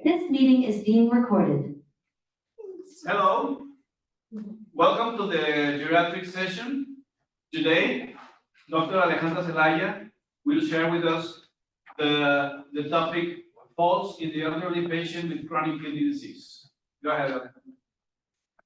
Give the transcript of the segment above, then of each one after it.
This meeting is being recorded. Hello, welcome to the geriatric session. Today, Dr. Alejandra Zelaya will share with us the topic falls in the elderly patient with chronic kidney disease. Go ahead, Alejandra.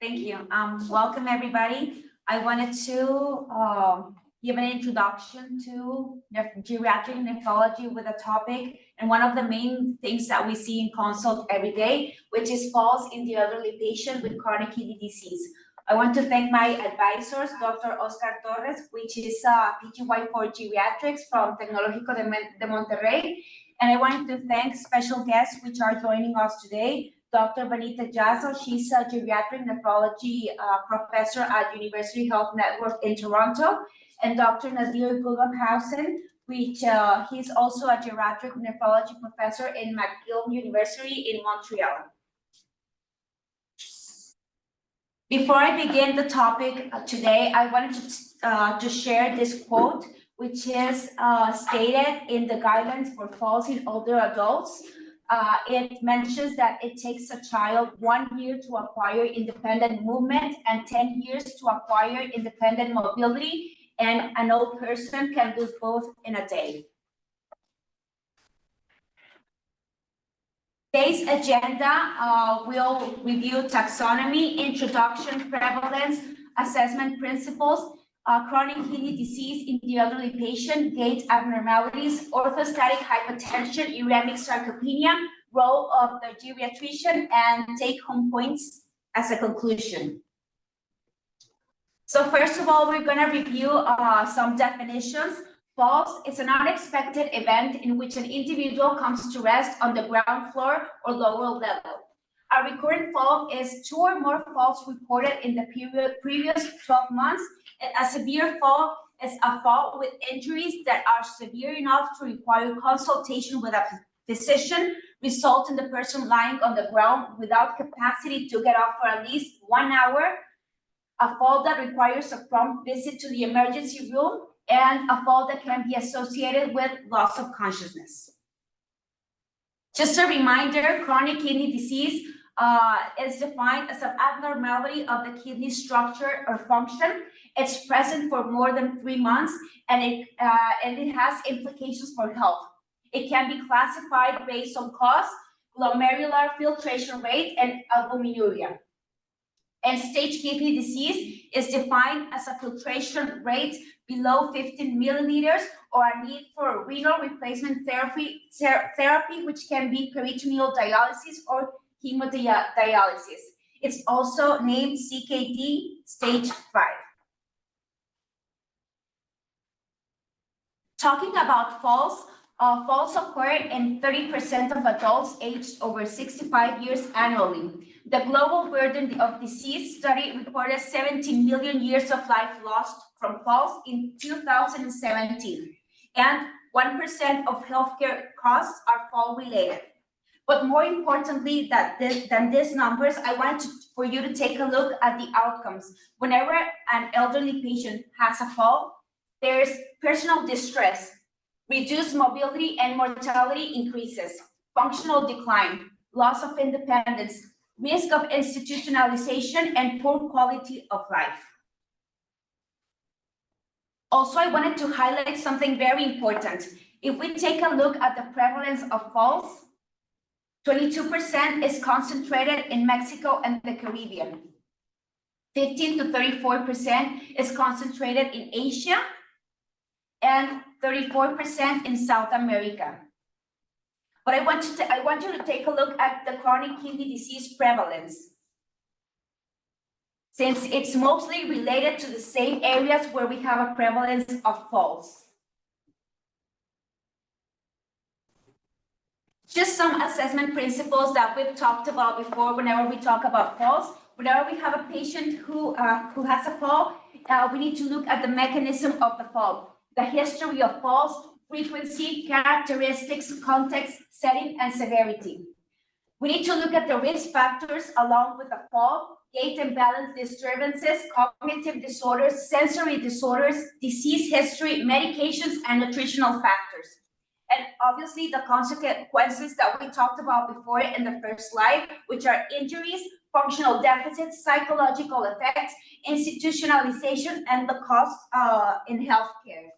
Thank you. Welcome everybody. I wanted to give an introduction to geriatric nephrology with a topic and one of the main things that we see in consult every day, which is falls in the elderly patient with chronic kidney disease. I want to thank my advisors, Dr. Oscar Torres, which is PGY for Geriatrics from Tecnológico de Monterrey. And I wanted to thank special guests which are joining us today. Dr. Benita Jasso, she's a geriatric nephrology professor at University Health Network in Toronto, and Dr. Nadir Guggenhausen, which he's also a geriatric nephrology professor in McGill University in Montreal. Before I begin the topic today, I wanted to share this quote, which is stated in the guidelines for falls in older adults. It mentions that it takes a child 1 year to acquire independent movement and 10 years to acquire independent mobility, and an old person can do both in a day. Today's agenda will review taxonomy, introduction, prevalence, assessment principles, chronic kidney disease in the elderly patient, gait abnormalities, orthostatic hypotension, uremic sarcopenia, role of the geriatrician, and take-home points as a conclusion. So first of all, we're going to review some definitions. Falls is an unexpected event in which an individual comes to rest on the ground floor or lower level. A recurrent fall is 2 or more falls reported in the previous 12 months. A severe fall is a fall with injuries that are severe enough to require consultation with a physician, result in the person lying on the ground without capacity to get up for at least 1 hour, a fall that requires a prompt visit to the emergency room, and a fall that can be associated with loss of consciousness. Just a reminder, chronic kidney disease is defined as an abnormality of the kidney structure or function. It's present for more than 3 months, and it has implications for health. It can be classified based on cause, glomerular filtration rate, and albuminuria. End-stage kidney disease is defined as a filtration rate below 15 milliliters or a need for renal replacement therapy, which can be peritoneal dialysis or hemodialysis. It's also named CKD stage 5. Talking about falls, falls occur in 30% of adults aged over 65 years annually. The global burden of disease study reported 17 million years of life lost from falls in 2017, and 1% of healthcare costs are fall-related. But more importantly than these numbers, I want for you to take a look at the outcomes. Whenever an elderly patient has a fall, there's personal distress, reduced mobility and mortality increases, functional decline, loss of independence, risk of institutionalization, and poor quality of life. Also, I wanted to highlight something very important. If we take a look at the prevalence of falls, 22% is concentrated in Mexico and the Caribbean. 15 to 34% is concentrated in Asia, and 34% in South America. But I want you to take a look at the chronic kidney disease prevalence, since it's mostly related to the same areas where we have a prevalence of falls. Just some assessment principles that we've talked about before whenever we talk about falls. Whenever we have a patient who has a fall, we need to look at the mechanism of the fall, the history of falls, frequency, characteristics, context, setting, and severity. We need to look at the risk factors along with the fall, gait and balance disturbances, cognitive disorders, sensory disorders, disease history, medications, and nutritional factors. and obviously the consequences that we talked about before in the first slide, which are injuries, functional deficits, psychological effects, institutionalization, and the cost in healthcare.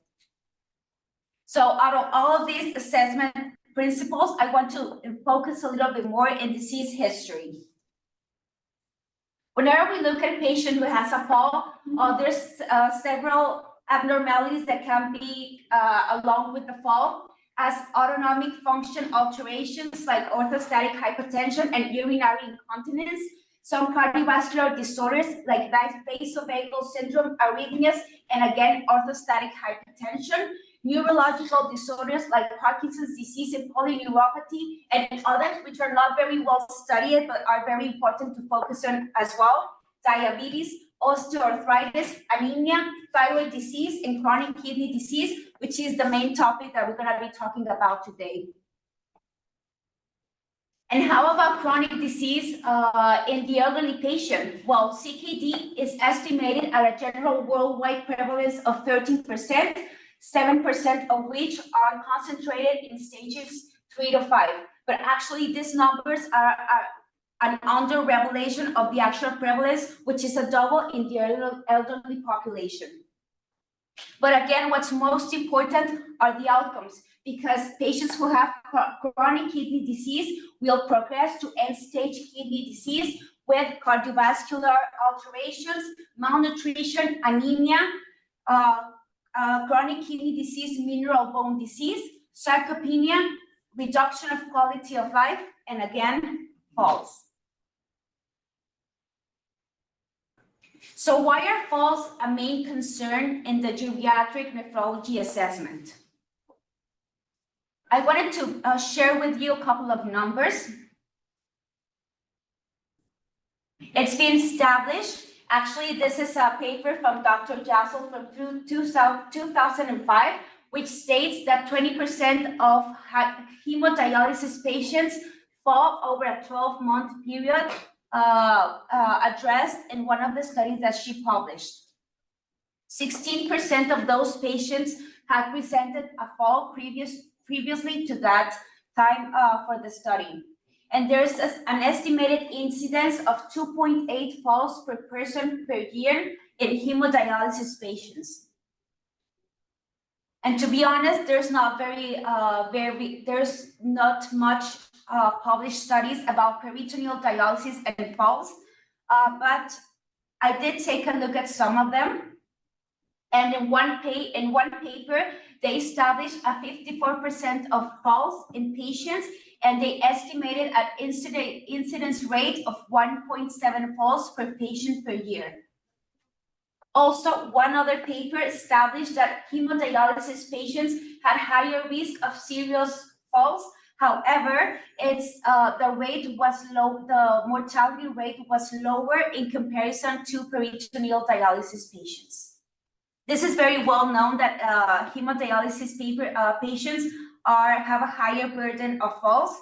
So out of all of these assessment principles, I want to focus a little bit more in disease history. Whenever we look at a patient who has a fall, there's several abnormalities that can be along with the fall, as autonomic function alterations like orthostatic hypotension and urinary incontinence, some cardiovascular disorders like vasovagal syndrome, arrhythmias, and again, orthostatic hypertension, neurological disorders like Parkinson's disease and polyneuropathy, and others which are not very well studied but are very important to focus on as well, diabetes, osteoarthritis, anemia, thyroid disease, and chronic kidney disease, which is the main topic that we're going to be talking about today. And how about chronic disease in the elderly patient? Well, CKD is estimated at a general worldwide prevalence of 13%, 7% of which are concentrated in stages 3 to 5. But actually, these numbers are an under-revelation of the actual prevalence, which is a double in the elderly population. But again, what's most important are the outcomes, because patients who have chronic kidney disease will progress to end-stage kidney disease with cardiovascular alterations, malnutrition, anemia, chronic kidney disease, mineral bone disease, sarcopenia, reduction of quality of life, and again, falls. So why are falls a main concern in the geriatric nephrology assessment? I wanted to share with you a couple of numbers. It's been established. Actually, this is a paper from Dr. Jassel from 2005, which states that 20% of hemodialysis patients fall over a 12-month period, addressed in one of the studies that she published. 16% of those patients had presented a fall previously to that time for the study. And there's an estimated incidence of 2.8 falls per person per year in hemodialysis patients. And to be honest, there's not there's not much published studies about peritoneal dialysis and falls, but I did take a look at some of them. And in one paper, they established a 54% of falls in patients, and they estimated an incidence rate of 1.7 falls per patient per year. Also, one other paper established that hemodialysis patients had higher risk of serious falls. However, the rate was low, the mortality rate was lower in comparison to peritoneal dialysis patients. This is very well known that hemodialysis patients have a higher burden of falls.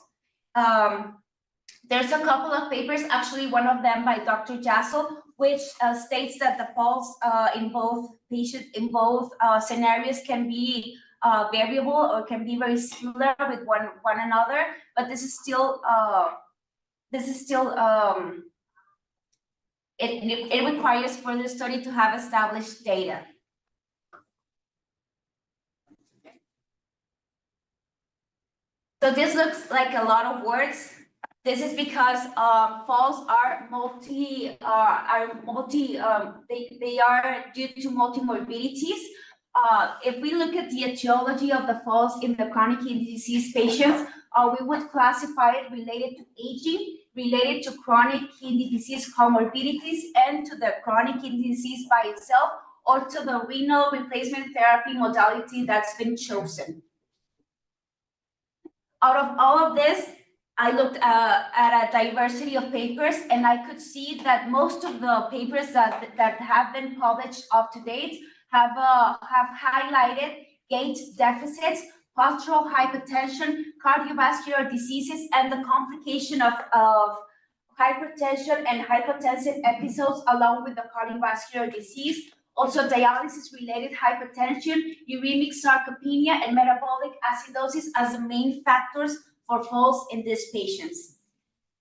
There's a couple of papers, actually one of them by Dr. Jassel, which states that the falls in both scenarios can be variable or can be very similar with one another, but this is still it requires further study to have established data. So this looks like a lot of words. This is because falls are they are due to multimorbidities. If we look at the etiology of the falls in the chronic kidney disease patients, we would classify it related to aging, related to chronic kidney disease comorbidities, and to the chronic kidney disease by itself, or to the renal replacement therapy modality that's been chosen. Out of all of this, I looked at a diversity of papers, and I could see that most of the papers that have been published up to date have highlighted gait deficits, postural hypertension, cardiovascular diseases, and the complication of hypertension and hypotensive episodes along with the cardiovascular disease, Also dialysis-related hypertension, uremic sarcopenia, and metabolic acidosis as the main factors for falls in these patients.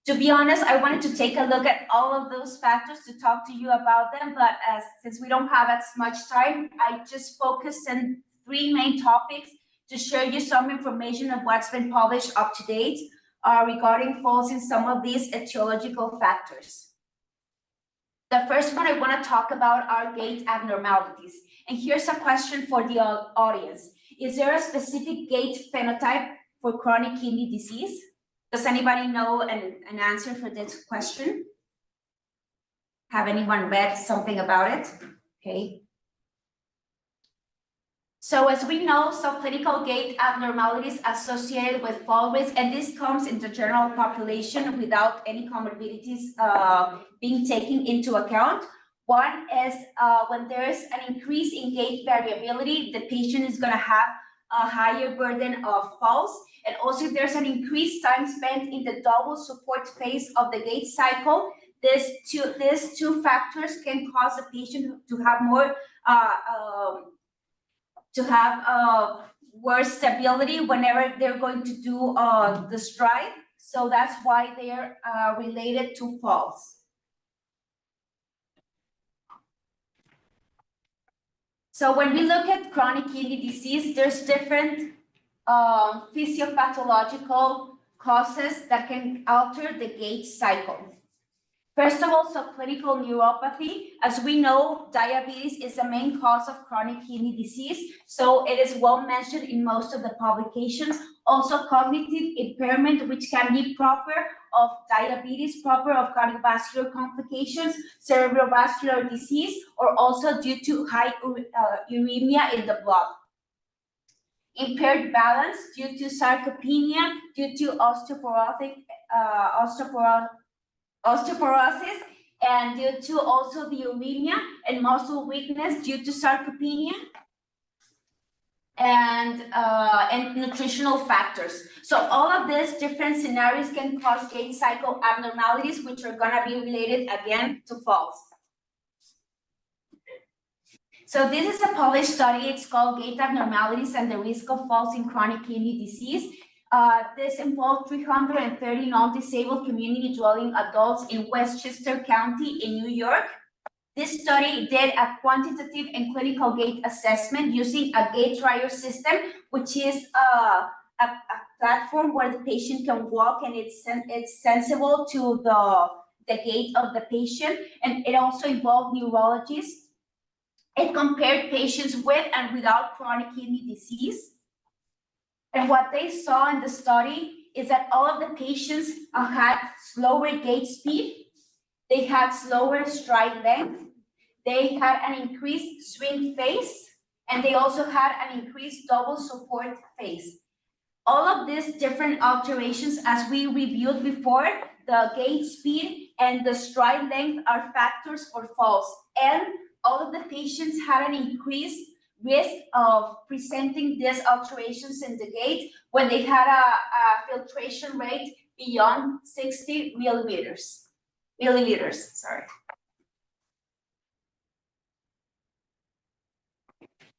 To be honest, I wanted to take a look at all of those factors to talk to you about them, but since we don't have as much time, I just focused on 3 main topics to share you some information of what's been published up to date regarding falls in some of these etiological factors. The first one I want to talk about are gait abnormalities. And here's a question for the audience. Is there a specific gait phenotype for chronic kidney disease? Does anybody know an answer for this question? Have anyone read something about it? Okay. So as we know, subclinical gait abnormalities associated with fall risk, and this comes in the general population without any comorbidities being taken into account. One is when there is an increase in gait variability, the patient is going to have a higher burden of falls. And also if there's an increased time spent in the double support phase of the gait cycle, these two factors can cause the patient to have more worse stability whenever they're going to do the stride. So that's why they're related to falls. So when we look at chronic kidney disease, there's different physiopathological causes that can alter the gait cycle. First of all, subclinical neuropathy. As we know, diabetes is the main cause of chronic kidney disease, so it is well mentioned in most of the publications. Also, cognitive impairment, which can be proper of diabetes, proper of cardiovascular complications, cerebrovascular disease, or also due to high uremia in the blood. Impaired balance due to sarcopenia, due to osteoporosis, and due to also the uremia and muscle weakness due to sarcopenia, and nutritional factors. So all of these different scenarios can cause gait cycle abnormalities, which are going to be related again to falls. So this is a published study. It's called Gait Abnormalities and the Risk of Falls in Chronic Kidney Disease. This involved 330 non-disabled community-dwelling adults in Westchester County in New York. This study did a quantitative and clinical gait assessment using a gait trial system, which is a platform where the patient can walk, and it's sensible to the gait of the patient, and it also involved neurologists. It compared patients with and without chronic kidney disease. And what they saw in the study is that all of the patients had slower gait speed, they had slower stride length, they had an increased swing phase, and they also had an increased double support phase. All of these different alterations, as we reviewed before, the gait speed and the stride length are factors for falls, and all of the patients had an increased risk of presenting these alterations in the gait when they had a filtration rate beyond 60 milliliters. Sorry.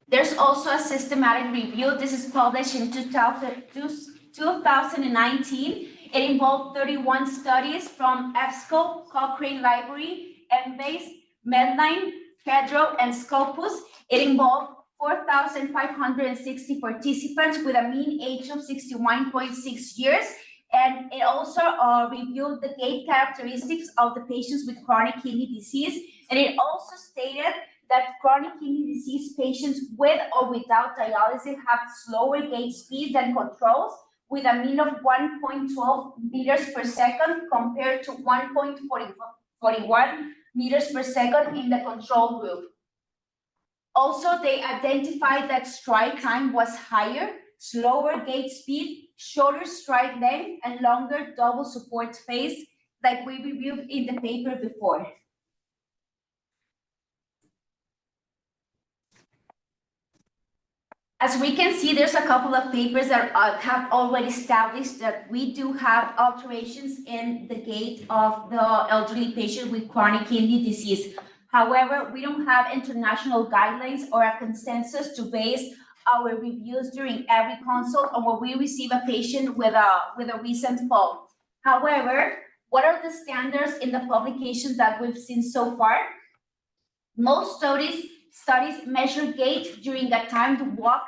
There's also a systematic review. This is published in 2019. It involved 31 studies from EBSCO, Cochrane Library, Embase, Medline, Pedro, and Scopus. It involved 4,560 participants with a mean age of 61.6 years. And it also reviewed the gait characteristics of the patients with chronic kidney disease. And it also stated that chronic kidney disease patients with or without dialysis have slower gait speed than controls, with a mean of 1.12 meters per second compared to 1.41 meters per second in the control group. Also, they identified that stride time was higher, slower gait speed, shorter stride length, and longer double support phase, like we reviewed in the paper before. As we can see, there's a couple of papers that have already established that we do have alterations in the gait of the elderly patient with chronic kidney disease. However, we don't have international guidelines or a consensus to base our reviews during every consult or when we receive a patient with a recent fall. However, what are the standards in the publications that we've seen so far? Most studies measure gait during the timed walk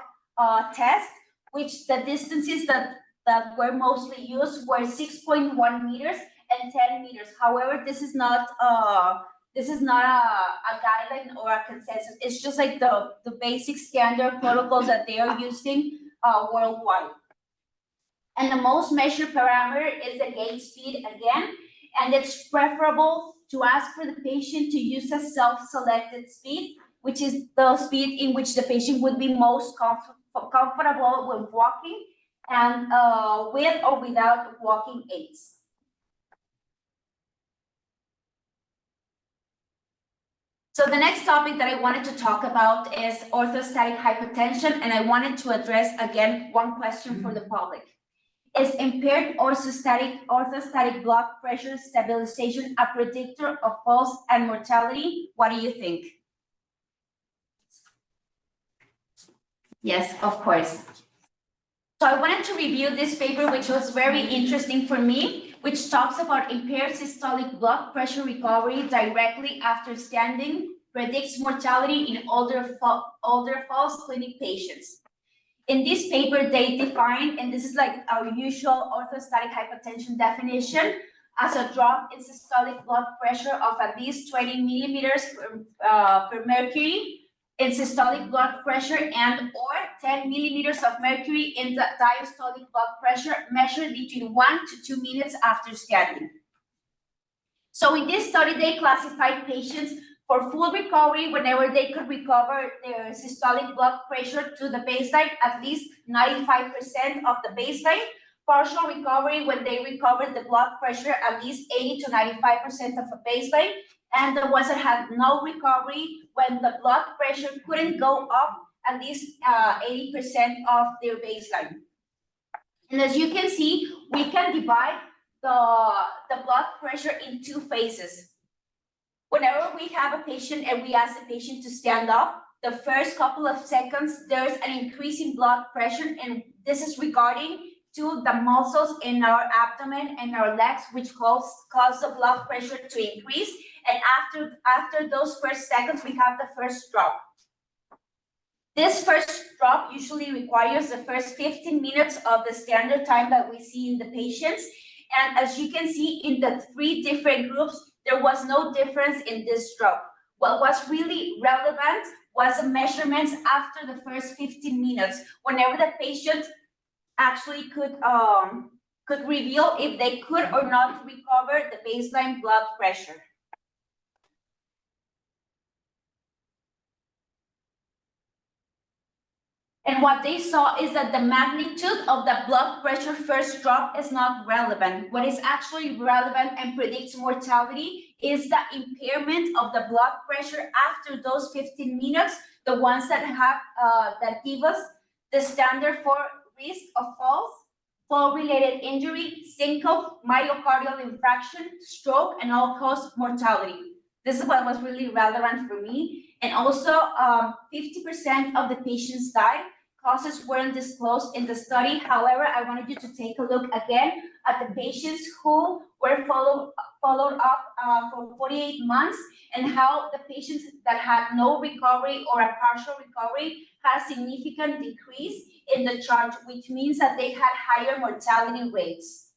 test, which the distances that were mostly used were 6.1 meters and 10 meters. However, this is not a guideline or a consensus. It's just like the basic standard protocols that they are using worldwide. And the most measured parameter is the gait speed again, and it's preferable to ask for the patient to use a self-selected speed, which is the speed in which the patient would be most comfortable when walking, and with or without walking aids. So the next topic that I wanted to talk about is orthostatic hypotension, and I wanted to address again one question for the public. Is impaired orthostatic blood pressure stabilization a predictor of falls and mortality? What do you think? Yes, of course. So I wanted to review this paper, which was very interesting for me, which talks about impaired systolic blood pressure recovery directly after standing, predicts mortality in older falls clinic patients. In this paper, they define, and this is like our usual orthostatic hypotension definition, as a drop in systolic blood pressure of at least 20 millimeters per mercury in systolic blood pressure and or 10 millimeters of mercury in the diastolic blood pressure measured between 1 to 2 minutes after standing. So in this study, they classified patients for full recovery whenever they could recover their systolic blood pressure to the baseline, at least 95% of the baseline, partial recovery when they recovered the blood pressure at least 80 to 95% of the baseline, and the ones that had no recovery when the blood pressure couldn't go up at least 80% of their baseline. And as you can see, we can divide the blood pressure in two phases. Whenever we have a patient and we ask the patient to stand up, the first couple of seconds, there's an increase in blood pressure, and this is regarding to the muscles in our abdomen and our legs, which cause the blood pressure to increase. And after those first seconds, we have the first drop. This first drop usually requires the first 15 minutes of the standard time that we see in the patients. And as you can see in the three different groups, there was no difference in this drop. What was really relevant was the measurements after the first 15 minutes, whenever the patient actually could reveal if they could or not recover the baseline blood pressure. And what they saw is that the magnitude of the blood pressure first drop is not relevant. What is actually relevant and predicts mortality is the impairment of the blood pressure after those 15 minutes, the ones that have that give us the standard for risk of falls, fall-related injury, syncope, myocardial infarction, stroke, and all-cause mortality. This is what was really relevant for me. And also, 50% of the patients died. Causes weren't disclosed in the study. However, I wanted you to take a look again at the patients who were followed up for 48 months and how the patients that had no recovery or a partial recovery had a significant decrease in the chart, which means that they had higher mortality rates.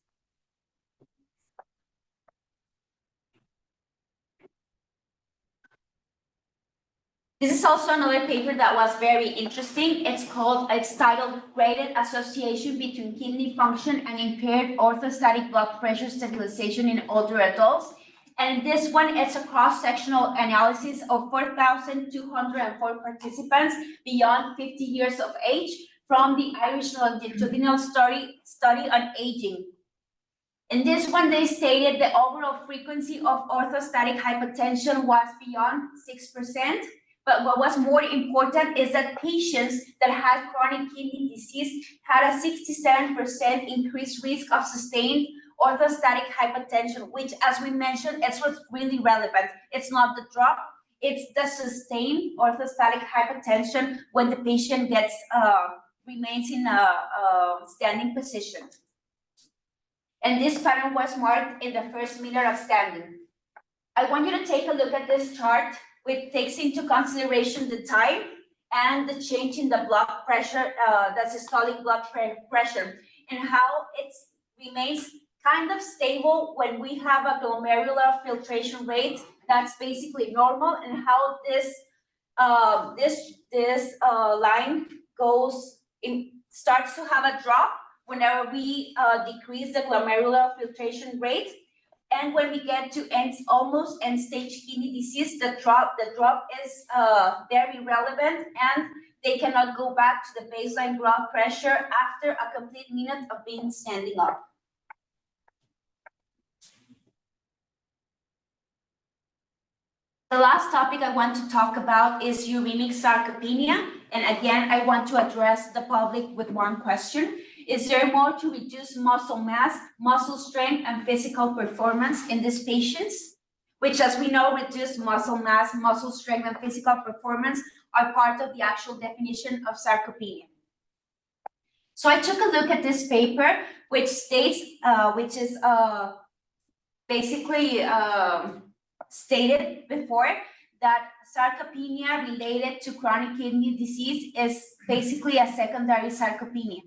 This is also another paper that was very interesting. It's titled Graded Association Between Kidney Function and Impaired Orthostatic Blood Pressure Stabilization in Older Adults. And this one, it's a cross-sectional analysis of 4,204 participants beyond 50 years of age from the Irish longitudinal study on aging. In this one, they stated the overall frequency of orthostatic hypotension was beyond 6%. But what was more important is that patients that had chronic kidney disease had a 67% increased risk of sustained orthostatic hypotension, which, as we mentioned, is what's really relevant. It's not the drop, It's the sustained orthostatic hypotension when the patient remains in a standing position. And this pattern was marked in the first minute of standing. I want you to take a look at this chart, which takes into consideration the time and the change in the blood pressure, the systolic blood pressure, and how it remains kind of stable when we have a glomerular filtration rate that's basically normal, and how this line starts to have a drop whenever we decrease the glomerular filtration rate. And when we get to almost end-stage kidney disease, the drop is very relevant, and they cannot go back to the baseline blood pressure after a complete minute of being standing up. The last topic I want to talk about is uremic sarcopenia. And again, I want to address the public with one question. Is there more to reduce muscle mass, muscle strength, and physical performance in these patients? Which, as we know, reduced muscle mass, muscle strength, and physical performance are part of the actual definition of sarcopenia. So I took a look at this paper, which states, which is basically stated before, that sarcopenia related to chronic kidney disease is basically a secondary sarcopenia.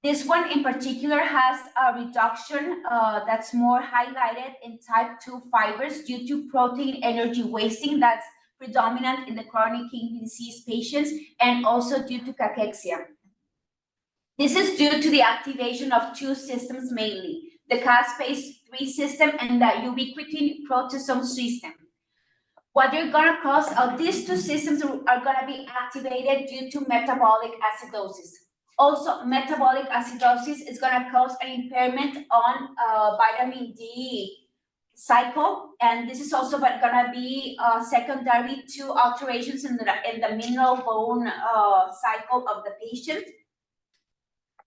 This one in particular has a reduction that's more highlighted in type 2 fibers due to protein energy wasting that's predominant in the chronic kidney disease patients, and also due to cachexia. This is due to the activation of two systems mainly, the caspase-3 system and the ubiquitin proteasome system. What they're gonna cause, these two systems are gonna be activated due to metabolic acidosis. Also, metabolic acidosis is gonna cause an impairment on vitamin D cycle, and this is also gonna be secondary to alterations in the mineral bone cycle of the patient.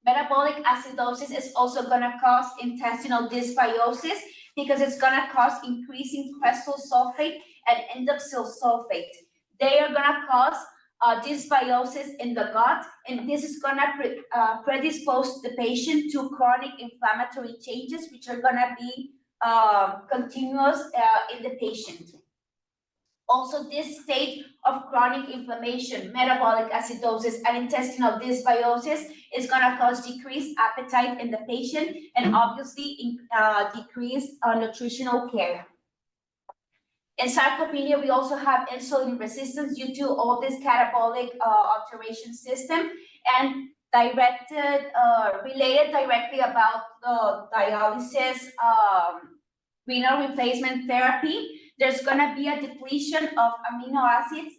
Metabolic acidosis is also gonna cause intestinal dysbiosis because it's gonna cause increasing cresol sulfate and indoxyl sulfate. They are gonna cause dysbiosis in the gut, and this is gonna predispose the patient to chronic inflammatory changes, which are gonna be continuous in the patient. Also, this state of chronic inflammation, metabolic acidosis, and intestinal dysbiosis is gonna cause decreased appetite in the patient, and obviously decreased nutritional care. In sarcopenia, we also have insulin resistance due to all this catabolic alteration system, and related directly about the dialysis, renal replacement therapy. There's gonna be a depletion of amino acids.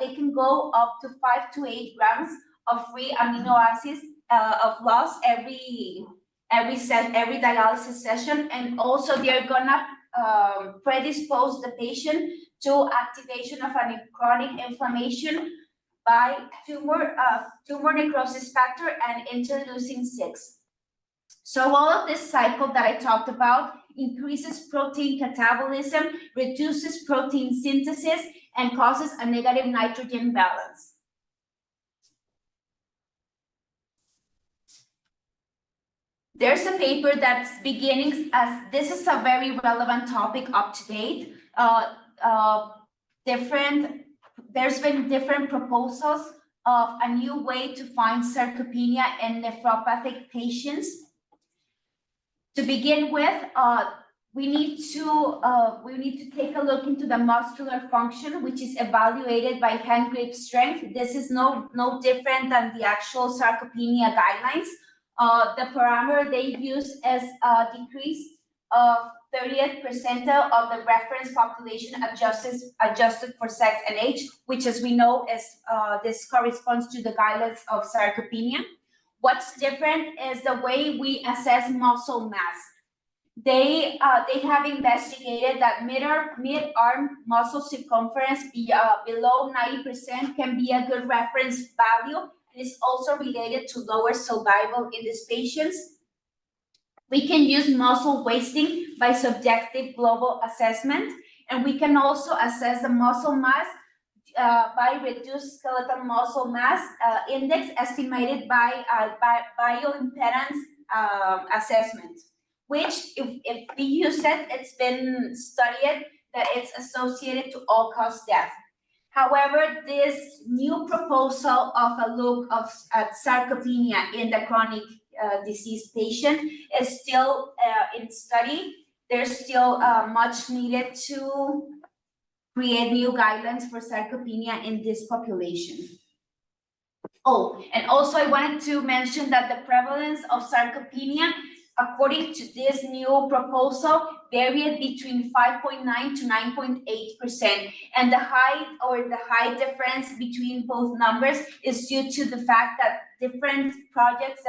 They can go up to 5 to 8 grams of free amino acids of loss every dialysis session, and also they're gonna predispose the patient to activation of a chronic inflammation by tumor necrosis factor and interleukin-6. So all of this cycle that I talked about increases protein catabolism, reduces protein synthesis, and causes a negative nitrogen balance. There's a paper that's beginning as this is a very relevant topic up to date. There's been different proposals of a new way to find sarcopenia in nephropathic patients. To begin with, we need to take a look into the muscular function, which is evaluated by hand grip strength. This is no different than the actual sarcopenia guidelines. The parameter they use is a decrease of 30th percentile of the reference population adjusted for sex and age, which, as we know, is this corresponds to the guidelines of sarcopenia. What's different is the way we assess muscle mass. They have investigated that mid-arm muscle circumference below 90% can be a good reference value, and is also related to lower survival in these patients. We can use muscle wasting by subjective global assessment, And we can also assess the muscle mass by reduced skeletal muscle mass index estimated by bioimpedance assessment, which if we use it, it's been studied that it's associated to all-cause death. However, this new proposal of a look at sarcopenia in the chronic disease patient is still in study. There's still much needed to create new guidelines for sarcopenia in this population. Oh, and also I wanted to mention that the prevalence of sarcopenia, according to this new proposal, varied between 5.9 to 9.8%. And the high difference between both numbers is due to the fact that different projects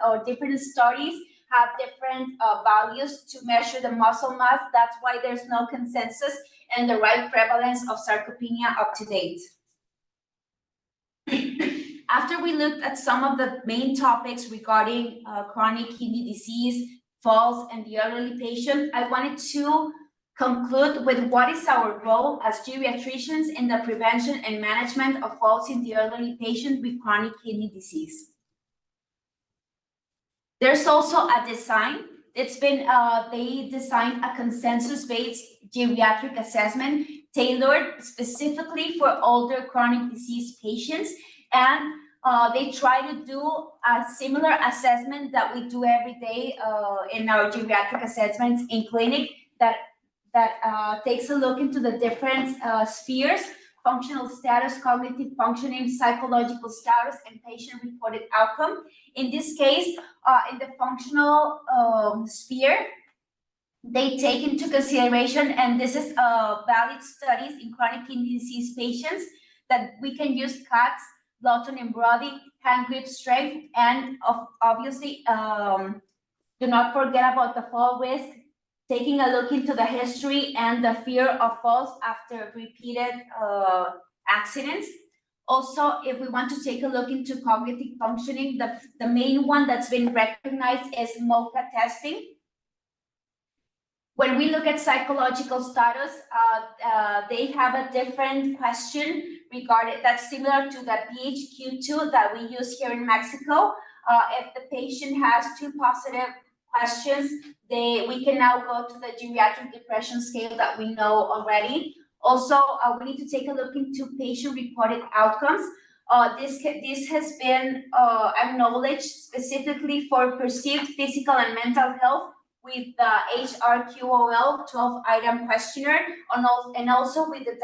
or different studies have different values to measure the muscle mass. That's why there's no consensus and the right prevalence of sarcopenia up to date. After we looked at some of the main topics regarding chronic kidney disease, falls, and the elderly patient, I wanted to conclude with what is our role as geriatricians in the prevention and management of falls in the elderly patient with chronic kidney disease. There's also a design. It's been, they designed a consensus-based geriatric assessment tailored specifically for older chronic disease patients. And they try to do a similar assessment that we do every day in our geriatric assessments in clinic that takes a look into the different spheres: functional status, cognitive functioning, psychological status, and patient-reported outcome. In this case, in the functional sphere, they take into consideration, and this is valid studies in chronic kidney disease patients, that we can use CATS, Lawton and Brody, hand grip strength, and obviously do not forget about the fall risk, taking a look into the history and the fear of falls after repeated accidents. Also, if we want to take a look into cognitive functioning, the main one that's been recognized is MOCA testing. When we look at psychological status, they have a different question regarding that's similar to the PHQ-2 that we use here in Mexico. If the patient has 2 positive questions, we can now go to the geriatric depression scale that we know already. Also, we need to take a look into patient-reported outcomes. This has been acknowledged specifically for perceived physical and mental health with the HRQOL 12-item questionnaire, and also with the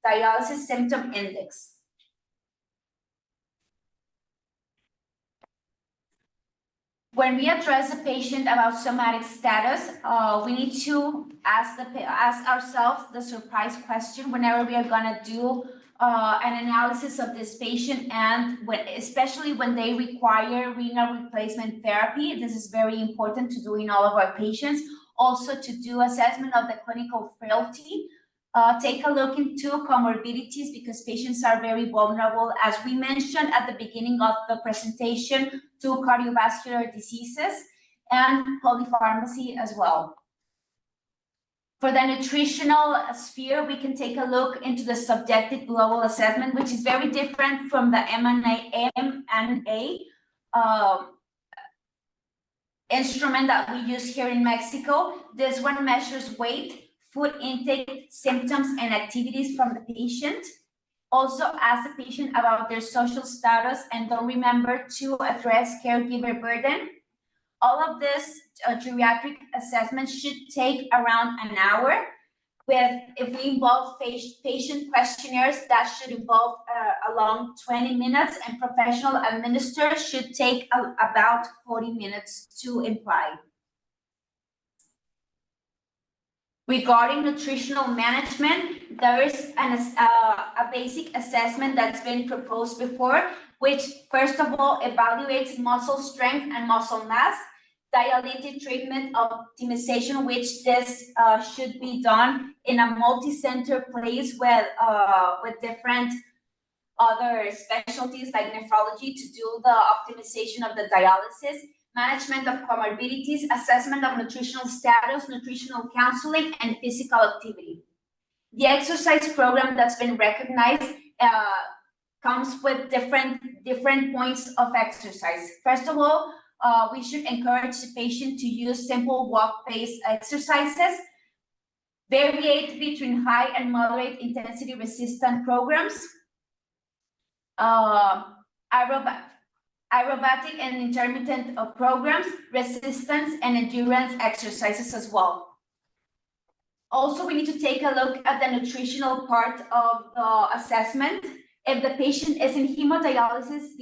dialysis symptom index. When we address a patient about somatic status, we need to ask ourselves the surprise question whenever we are gonna do an analysis of this patient, and especially when they require renal replacement therapy. This is very important to do in all of our patients. Also, to do assessment of the clinical frailty. Take a look into comorbidities, because patients are very vulnerable, as we mentioned at the beginning of the presentation, to cardiovascular diseases and polypharmacy as well. For the nutritional sphere, we can take a look into the subjective global assessment, which is very different from the M&A instrument that we use here in Mexico. This one measures weight, food intake, symptoms, and activities from the patient. Also ask the patient about their social status, and don't remember to address caregiver burden. All of this geriatric assessment should take around an hour. If we involve patient questionnaires, that should involve along 20 minutes, and professional administrators should take about 40 minutes to imply. Regarding nutritional management, there is a basic assessment that's been proposed before, which first of all evaluates muscle strength and muscle mass, dialytic treatment optimization, which this should be done in a multi-center place with different other specialties like nephrology to do the optimization of the dialysis. management of comorbidities, assessment of nutritional status, nutritional counseling, and physical activity. The exercise program that's been recognized comes with different points of exercise. First of all, we should encourage the patient to use simple walk-based exercises, variate between high and moderate intensity resistant programs, aerobatic and intermittent programs, resistance and endurance exercises as well. Also, we need to take a look at the nutritional part of the assessment. If the patient is in hemodialysis,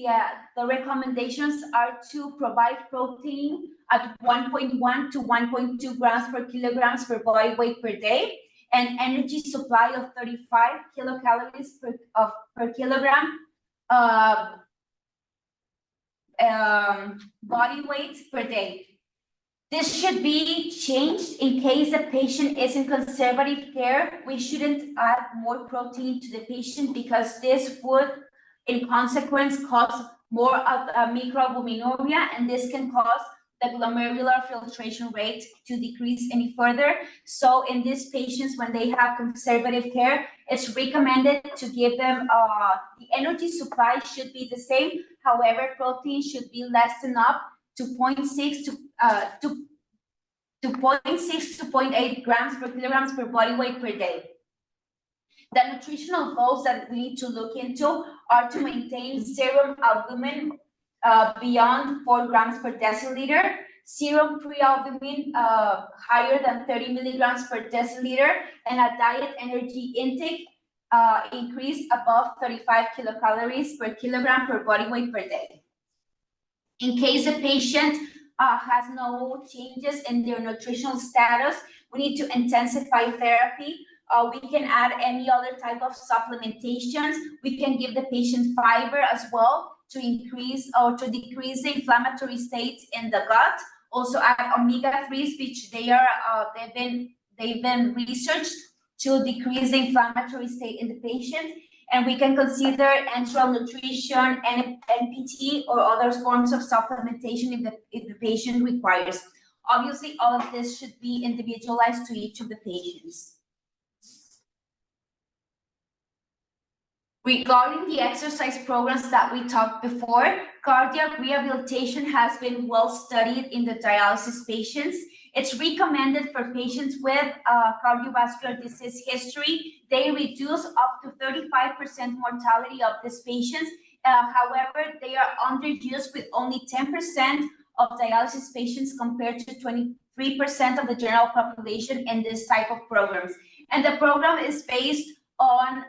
the recommendations are to provide protein at 1.1 to 1.2 grams per kilograms per body weight per day, and energy supply of 35 kilocalories per kilogram body weight per day. This should be changed in case the patient is in conservative care. We shouldn't add more protein to the patient because this would, in consequence, cause more of microalbuminuria, and this can cause the glomerular filtration rate to decrease any further. So in these patients, when they have conservative care, it's recommended to give them the energy supply should be the same. However, protein should be less than up to 0.6 to 0.8 grams per kilograms per body weight per day. The nutritional goals that we need to look into are to maintain serum albumin beyond 4 grams per deciliter, serum prealbumin higher than 30 milligrams per deciliter, and a diet energy intake increase above 35 kilocalories per kilogram per body weight per day. In case the patient has no changes in their nutritional status, we need to intensify therapy. We can add any other type of supplementations. We can give the patient fiber as well to increase or to decrease the inflammatory states in the gut. Also add omega-3s, which they've been researched to decrease the inflammatory state in the patient. And we can consider enteral nutrition and NPT or other forms of supplementation if the patient requires. Obviously, all of this should be individualized to each of the patients. Regarding the exercise programs that we talked before, cardiac rehabilitation has been well studied in the dialysis patients. It's recommended for patients with cardiovascular disease history. They reduce up to 35% mortality of these patients. However, they are underused with only 10% of dialysis patients compared to 23% of the general population in this type of programs. And the program is based on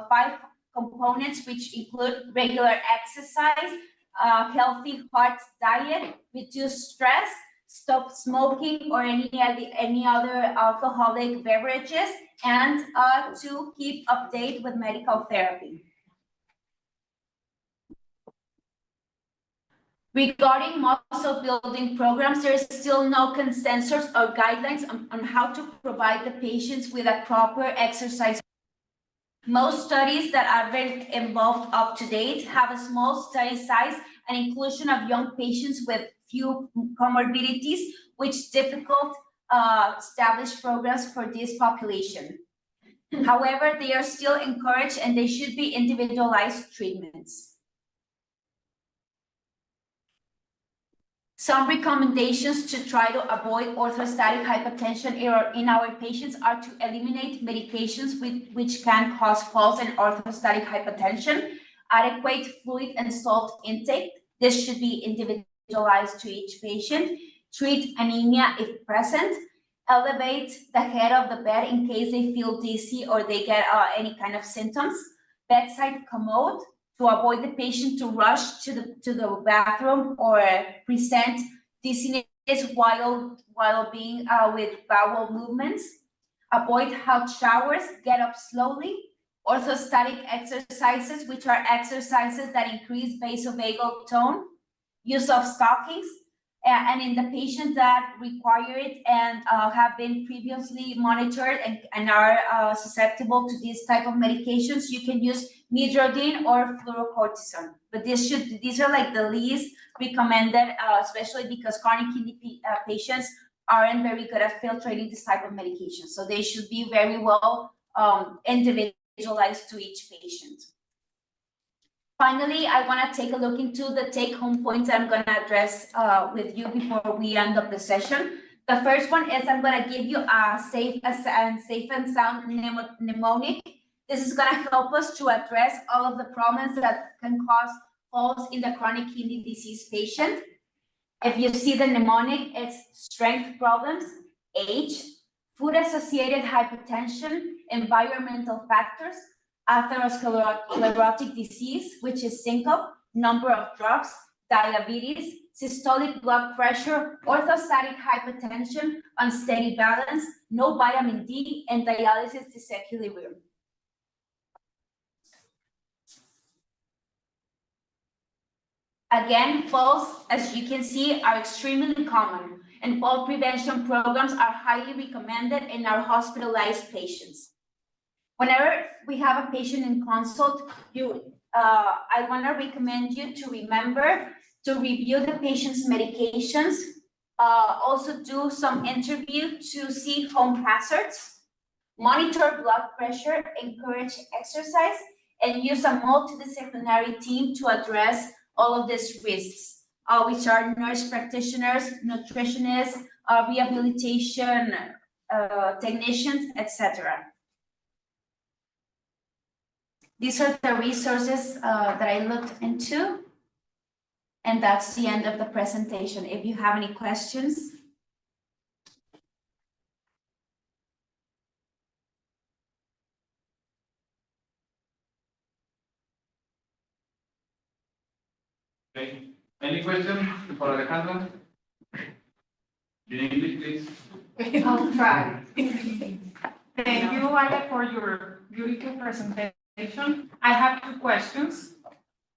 5 components, which include regular exercise, healthy heart diet, reduce stress, stop smoking or any other alcoholic beverages, and to keep update with medical therapy. Regarding muscle building programs, there is still no consensus or guidelines on how to provide the patients with a proper exercise. Most studies that have been involved up to date have a small study size and inclusion of young patients with few comorbidities, which difficult establish programs for this population. However, they are still encouraged and they should be individualized treatments. Some recommendations to try to avoid orthostatic hypotension in our patients are to eliminate medications which can cause falls and orthostatic hypotension, adequate fluid and salt intake. This should be individualized to each patient. Treat anemia if present. Elevate the head of the bed in case they feel dizzy or they get any kind of symptoms. Bedside commode to avoid the patient to rush to the bathroom or present dizziness while being with bowel movements. Avoid hot showers, get up slowly. Orthostatic exercises, which are exercises that increase vasovagal tone. Use of stockings. And in the patients that require it and have been previously monitored and are susceptible to these type of medications, you can use midrodin or fluorocortisone. But these are like the least recommended, especially because chronic kidney patients aren't very good at filtrating this type of medication. So they should be very well individualized to each patient. Finally, I want to take a look into the take-home points I'm going to address with you before we end up the session. The first one is I'm going to give you a safe and sound mnemonic. This is going to help us to address all of the problems that can cause falls in the chronic kidney disease patient. If you see the mnemonic, it's strength problems, age, food-associated hypertension, environmental factors, atherosclerotic disease, which is syncope, number of drugs, diabetes, systolic blood pressure, orthostatic hypertension, unsteady balance, no vitamin D, and dialysis disequilibrium. Again, falls, as you can see, are extremely common, and fall prevention programs are highly recommended in our hospitalized patients. Whenever we have a patient in consult, I want to recommend you to remember to review the patient's medications, also do some interview to see home hazards, monitor blood pressure, encourage exercise, and use a multidisciplinary team to address all of these risks, which are nurse practitioners, nutritionists, rehabilitation technicians, etc. These are the resources that I looked into, and that's the end of the presentation. If you have any questions. Okay, any question for Alejandra? In English, please. I'll try. Thank you, Ale, for your beautiful presentation. I have two questions.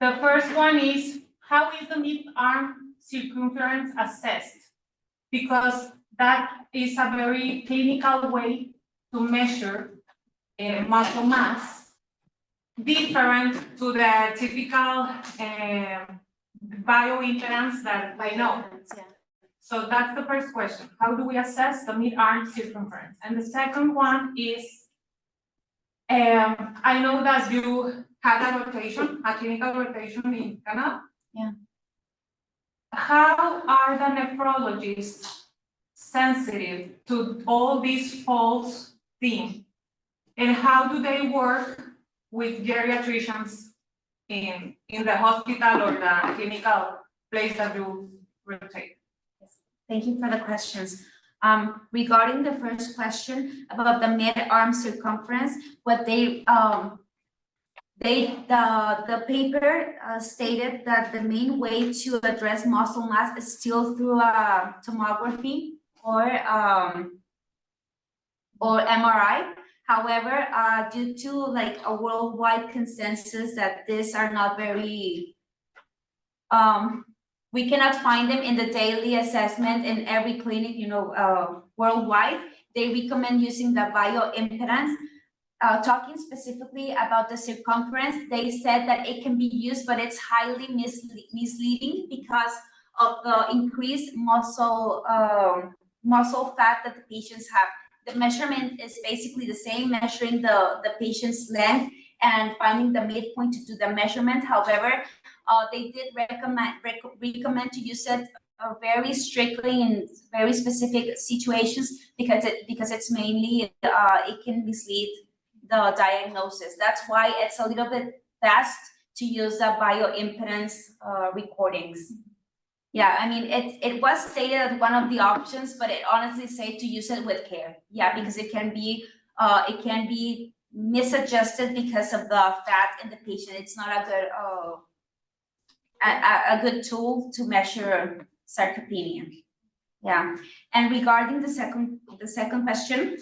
The first one is, how is the mid-arm circumference assessed? Because that is a very clinical way to measure muscle mass, different to the typical bioimpedance that I know. So that's the first question. How do we assess the mid-arm circumference? And the second one is, I know that you had a rotation, a clinical rotation in Canada. Yeah. How are the nephrologists sensitive to all these false things? And how do they work with geriatricians in the hospital or the clinical place that you rotate? Thank you for the questions. Regarding the first question about the mid-arm circumference, what the paper stated that the main way to address muscle mass is still through tomography or MRI. However, due to like a worldwide consensus that these are not very we cannot find them in the daily assessment in every clinic, worldwide. They recommend using the bioimpedance. Talking specifically about the circumference, they said that it can be used, but it's highly misleading because of the increased muscle fat that the patients have. The measurement is basically the same, measuring the patient's length and finding the midpoint to do the measurement. However, they did recommend to use it very strictly in very specific situations because it's mainly it can mislead the diagnosis. That's why it's a little bit fast to use the bioimpedance recordings. Yeah, I mean, it was stated as one of the options, but it honestly said to use it with care. Yeah, because it can be misadjusted because of the fat in the patient. It's not a good tool to measure sarcopenia. Yeah, and regarding the second question,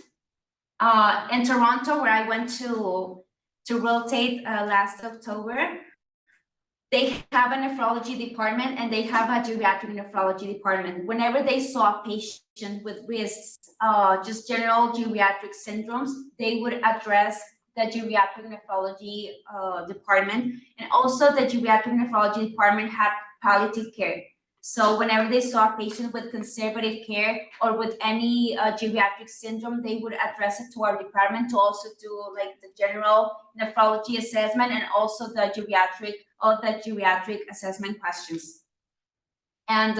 in Toronto, where I went to rotate last October, they have a nephrology department and they have a geriatric nephrology department. Whenever they saw a patient with risks, just general geriatric syndromes, they would address the geriatric nephrology department. And also the geriatric nephrology department had palliative care. So whenever they saw a patient with conservative care or with any geriatric syndrome, they would address it to our department to also do like the general nephrology assessment and also the geriatric assessment questions. And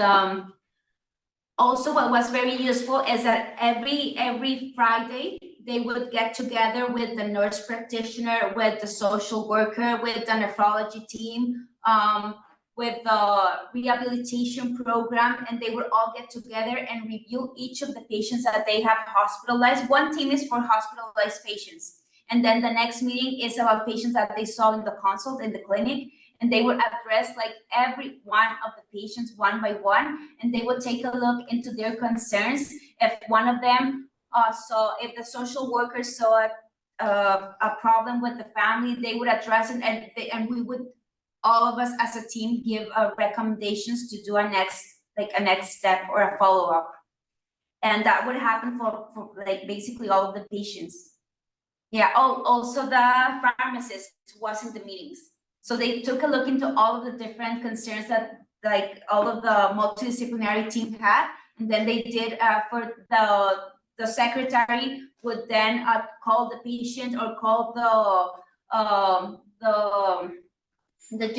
also what was very useful is that every Friday, they would get together with the nurse practitioner, with the social worker, with the nephrology team, with the rehabilitation program, and they would all get together and review each of the patients that they have hospitalized. One team is for hospitalized patients. And then the next meeting is about patients that they saw in the consult, in the clinic, and they would address like every one of the patients one by one, and they would take a look into their concerns. If one of them if the social worker saw a problem with the family, they would address it, and we would, all of us as a team, give recommendations to do a next step or a follow-up. And that would happen for like basically all of the patients. Yeah, also the pharmacist was in the meetings. So they took a look into all of the different concerns that like all of the multidisciplinary team had. And then they did for the secretary would then call the patient or call the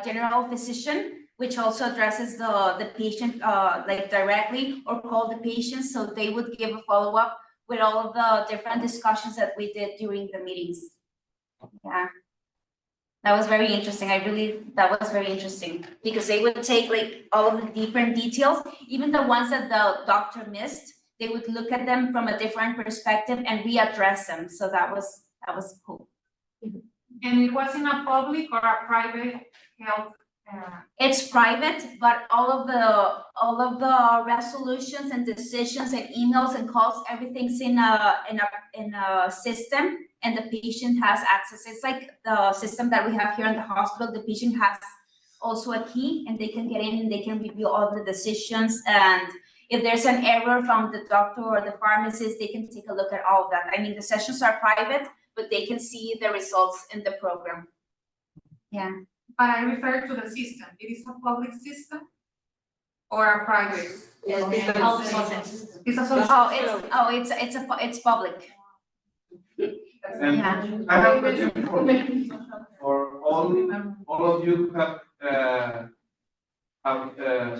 general physician, which also addresses the patient like directly, or call the patient, so they would give a follow-up with all of the different discussions that we did during the meetings. Yeah, that was very interesting. That was very interesting because they would take like all of the different details, even the ones that the doctor missed, they would look at them from a different perspective and readdress them. So that was cool. And it was in a public or a private health? It's private, but all of the resolutions and decisions and emails and calls, everything's in a system, and the patient has access. It's like the system that we have here in the hospital. The patient has also a key, and they can get in and they can review all the decisions. And if there's an error from the doctor or the pharmacist, they can take a look at all of that. I mean, the sessions are private, but they can see the results in the program. Yeah. But I refer to the system. It is a public system or a private? It's a social. It's public. And Yeah. I have a question for all of you who have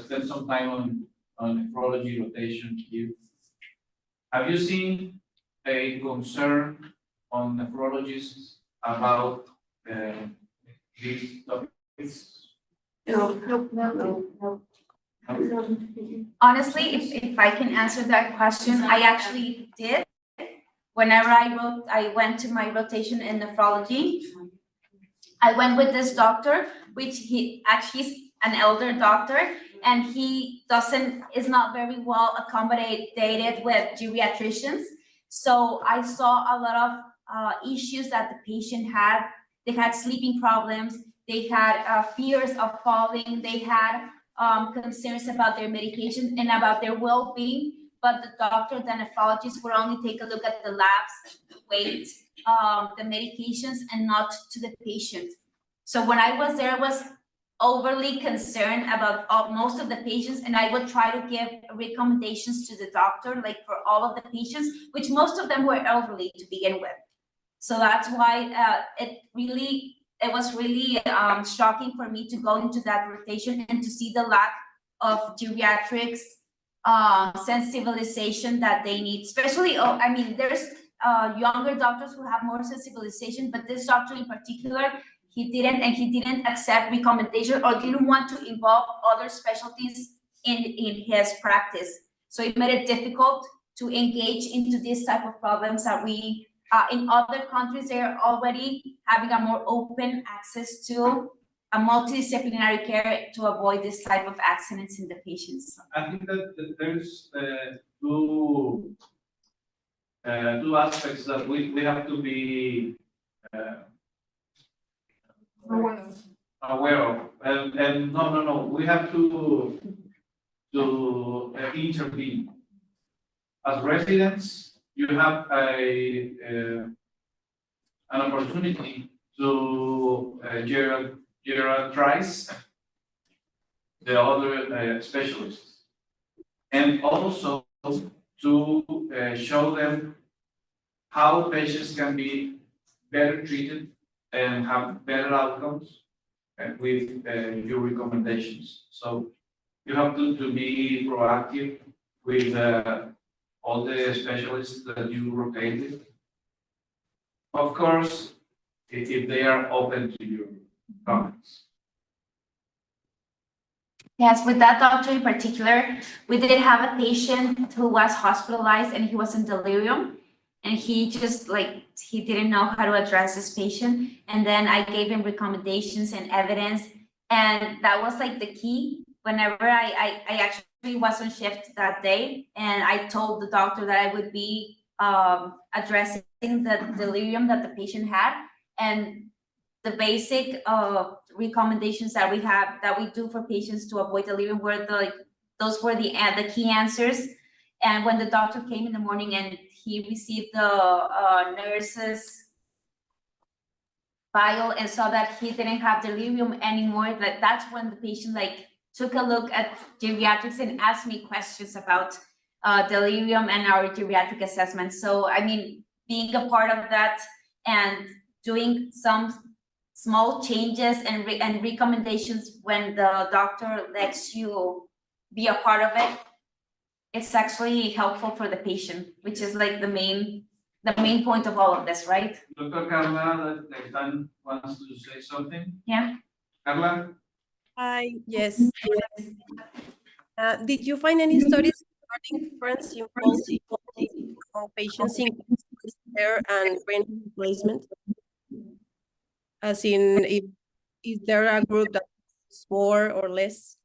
spent some time on nephrology rotation here. Have you seen a concern on nephrologists about these topics? No. Honestly, if I can answer that question, I actually did. Whenever I went to my rotation in nephrology, I went with this doctor, which he actually is an elder doctor, and he is not very well accommodated with geriatricians. So I saw a lot of issues that the patient had. They had sleeping problems. They had fears of falling. They had concerns about their medication and about their well-being. But the doctor, the nephrologist, would only take a look at the labs, the weight, the medications, and not to the patient. So when I was there, I was overly concerned about most of the patients, and I would try to give recommendations to the doctor, like for all of the patients, which most of them were elderly to begin with. So that's why it was really shocking for me to go into that rotation and to see the lack of geriatrics sensibilization that they need, especially, I mean, there's younger doctors who have more sensibilization, but this doctor in particular, he didn't accept recommendation or didn't want to involve other specialties in his practice. So it made it difficult to engage into this type of problems that we, in other countries, they're already having a more open access to a multidisciplinary care to avoid this type of accidents in the patients. I think that there's two aspects that we have to be aware of, and no, we have to intervene. As residents, you have an opportunity to geriatrize the other specialists, and also to show them how patients can be better treated and have better outcomes with your recommendations. So you have to be proactive with all the specialists that you rotate with. Of course, if they are open to your comments. Yes, with that doctor in particular, we did have a patient who was hospitalized and he was in delirium. And he just he didn't know how to address this patient. And then I gave him recommendations and evidence. And that was like the key. Whenever I actually was on shift that day, and I told the doctor that I would be addressing the delirium that the patient had. And the basic recommendations that we do for patients to avoid delirium were those were the key answers. And when the doctor came in the morning and he received the nurse's file and saw that he didn't have delirium anymore, that's when the patient took a look at geriatrics and asked me questions about delirium and our geriatric assessment. So I mean, being a part of that and doing some small changes and recommendations when the doctor lets you be a part of it, it's actually helpful for the patient, which is the main point of all of this, right? Dr. Carla, Gaetan wants to say something. Yeah. Carla? Hi, yes. Did you find any studies regarding difference in policy on patients in care and brain replacement? As in, is there a group that is more or less?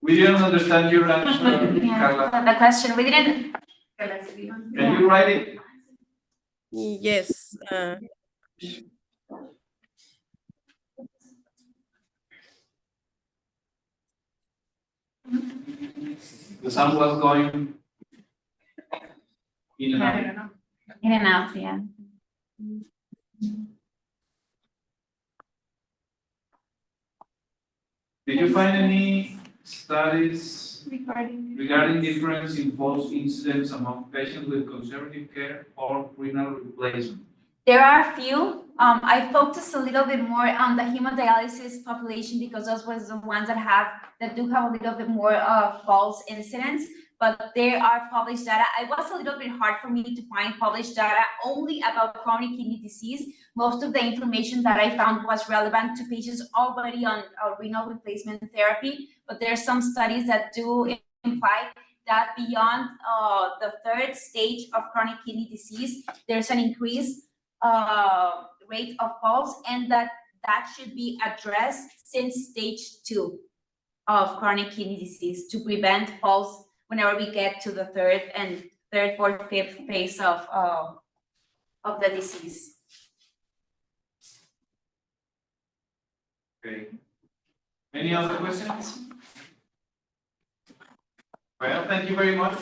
We didn't understand your answer, Carla. The question, we didn't. Can you write it? Yes. The sound was going in and out. In and out, yeah. Did you find any studies regarding difference in false incidents among patients with conservative care or renal replacement? There are a few. I focused a little bit more on the hemodialysis population because those were the ones that do have a little bit more false incidents. But there are published data. It was a little bit hard for me to find published data only about chronic kidney disease. Most of the information that I found was relevant to patients already on renal replacement therapy. But there are some studies that do imply that beyond the third stage of chronic kidney disease, there's an increased rate of falls, and that should be addressed since stage 2 of chronic kidney disease to prevent falls whenever we get to the third, fourth, fifth phase of the disease. Okay. Any other questions? Well, thank you very much.